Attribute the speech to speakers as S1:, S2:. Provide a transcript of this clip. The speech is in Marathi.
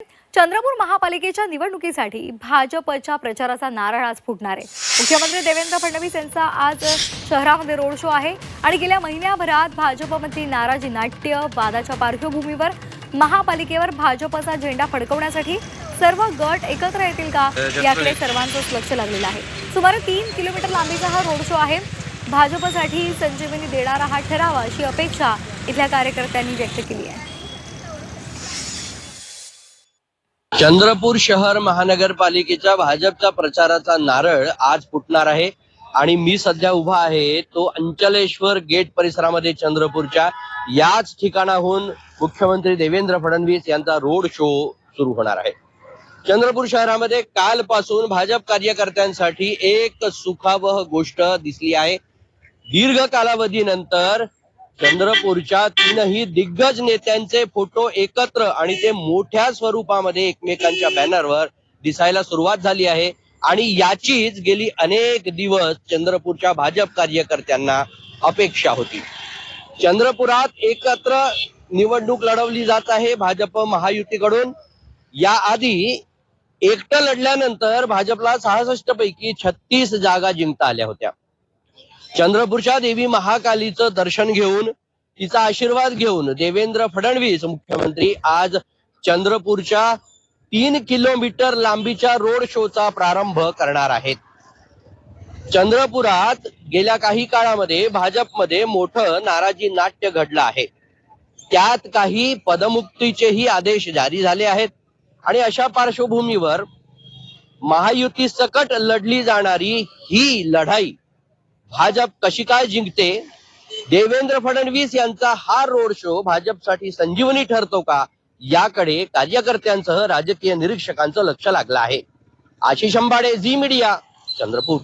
S1: चंद्रपूर महापालिकेच्या निवडणुकीसाठी भाजपच्या प्रचाराचा नारळ आज फुटणार आहे। मुख्यमंत्री देवेंद्र फडणवीस यांचा आज शहरामध्ये रोड शो आहे आणि गेल्या महिन्याभरात भाजपमध्ये नाराजी नाट्य वादाच्या पार्श्वभूमीवर महापालिकेवर भाजपचा झेंडा फडकवण्यासाठी सर्व गट एकत्र येतील का याकडे सर्वांचंच लक्ष लागलेलं आहे। सुमारे 3 किलोमीटर लांबीचा हा रोड शो आहे। भाजपसाठी संजीवनी देणारा हा ठरावा अशी अपेक्षा इथल्या कार्यकर्त्यांनी व्यक्त केली आहे।
S2: चंद्रपूर शहर महानगरपालिकेच्या भाजपच्या प्रचाराचा नारळ आज फुटणार आहे आणि मी सध्या उभा आहे तो अंचलेश्वर गेट परिसरामध्ये चंद्रपूरच्या याच ठिकाणाहून मुख्यमंत्री देवेंद्र फडणवीस यांचा रोड शो सुरू होणार आहे। चंद्रपूर शहरामध्ये कालपासून भाजप कार्यकर्त्यांसाठी एक सुखावह गोष्ट दिसली आहे। दीर्घ कालावधीनंतर चंद्रपूरच्या तीनही दिग्गज नेत्यांचे फोटो एकत्र आणि ते मोठ्या स्वरूपामध्ये एकमेकांच्या बॅनरवर दिसायला सुरुवात झाली आहे आणि याचीच गेली अनेक दिवस चंद्रपूरच्या भाजप कार्यकर्त्यांना अपेक्षा होती। चंद्रपुरात एकत्र निवडणूक लढवली जात आहे भाजप महायुतीकडून। याआधी एकटं लढल्यानंतर भाजपला 66 पैकी 36 जागा जिंकता आल्या होत्या। चंद्रपूरच्या देवी महाकालीचं दर्शन घेऊन तिचा आशीर्वाद घेऊन देवेंद्र फडणवीस मुख्यमंत्री आज चंद्रपूरच्या 3 किलोमीटर लांबीच्या रोड शोचा प्रारंभ करणार आहेत। चंद्रपुरात गेल्या काही काळामध्ये भाजपमध्ये मोठं नाराजी नाट्य घडलं आहे। त्यात काही पदमुक्तीचेही आदेश जारी झाले आहेत आणि अशा पार्श्वभूमीवर महायुती सकट लढली जाणारी ही लढाई भाजप कशी काय जिंकते, देवेंद्र फडणवीस यांचा हा रोड शो भाजपसाठी संजीवनी ठरतो का, याकडे कार्यकर्त्यांसह राजकीय निरीक्षकांचं लक्ष लागलं आहे। आशिष अंबाडे, झी मीडिया, चंद्रपूर।